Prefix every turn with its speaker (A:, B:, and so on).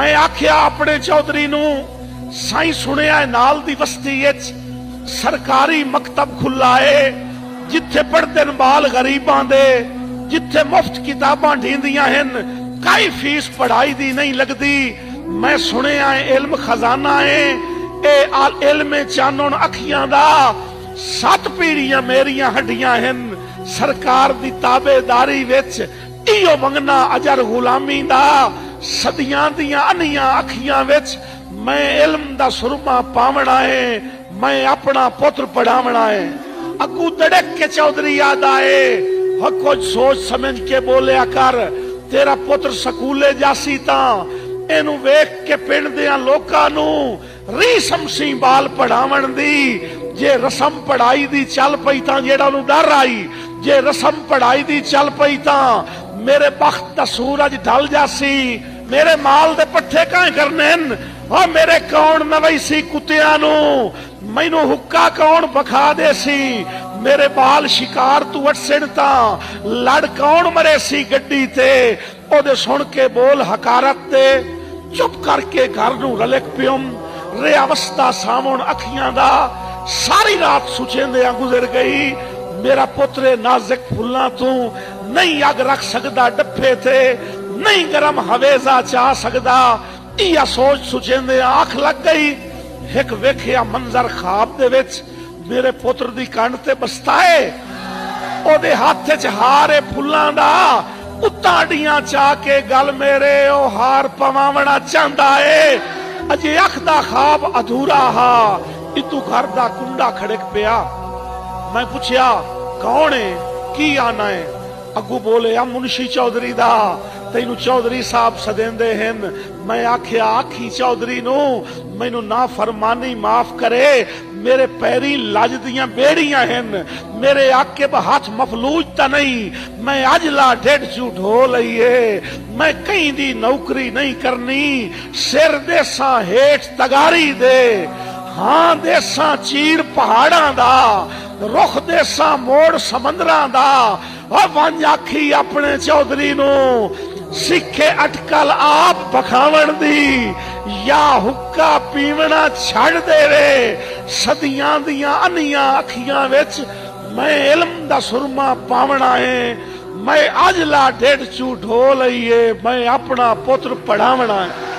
A: मैं आख्या अपने चौधरी नू साई सुनिया नाल दी बस्ती सरकारी मकतब खुला है जिथे पढ़ते बाल गरीबां दे, जिथे मुफ्त किताबां ढींदियां हन, कई फीस पढ़ाई दी नहीं लगती। मैं सुनिया इल्म खजाना है, ए इल्म चानन अखियां दा 7 पीढ़ियां मेरियां हड्डियां हन। सरकार दी ताबेदारी विच इहो मंगना अजर गुलामी दा, सदियां दियां अनियां अखियां विच मैं इल्म दा सुरमा पावना है, मैं अपना पुत्र पढ़ावना है। अगू दड़क के चौधरी याद आए, कुछ सोच समझ के बोलिया कर, तेरा पुत्र स्कूले जासी ता एनू वेख के पिंड दियां लोकां नू रीसम सी बाल पढ़ावन दी। जे रसम पढ़ाई दी चल पई तां जेड़ा नू डर आई, जे रसम पढ़ाई दी चल पई तां मेरे बख्त दा सूरज ढल जासी। मेरे माल दे पट्ठे काहे करने और मेरे कौन नवई सी कुत्तियां नू, मैनू हुक्का कौन बखा दे सी। मेरे बाल शिकार तू अटसण ता लड़ कौन मरे सी गड्डी ते। ओदे सुन के बोल हकारत दे, चुप करके घर नू रलक पियम। रे अवस्था सामण अखियां दा सारी रात सुचेंदियां गुजर गई। मेरा पुत्र नाजुक फुल्लां तू नहीं अग रख सकदा डफे थे, नहीं गरम हवेजा चा सकदा। इया सोच सुचेंदियां आंख लग गई। एक वेखिया मंजर ख्वाब दे विच मेरे पुत्र दी कंड ते बसता है, ओदे हाथ च हार है फुल्लां दा। उताड़ियां चा के गल मेरे ओ हार पवावना चाहता है। अजे अख दा ख्वाब अधूरा हा, इतू घर दा कुंडा खड़क पिया। मैं पूछया कौन है, की आना है? अगू बोले आ मुंशी चौधरी दा, तेनू चौधरी साहब सदेंदे हन। मैं आख्या आखी चौधरी नू मैनू ना फरमानी माफ करे, मेरे पैरी लज दियां बेड़ियां हन, मेरे आके हाथ मफलूज ता नहीं। मैं अजला ढेड चू ढो लईए, मैं कहीं दी नौकरी नहीं करनी। सिर देसा हेठ तगारी दे, हां देसा चीर पहाड़ां दा, रुख देसा मोड़ समंदरां दा। और वंज आखी अपने चौधरी नू सिखे अटकल आप बखावन दी, या हुक्का पीवना छड़ देवे। सदियां दियां अनियां अखियां विच मैं इल्म दा सुरमा पावना है। मैं अजला ढेड चू ढो लईए, मैं अपना पुत्र पढ़ावना है।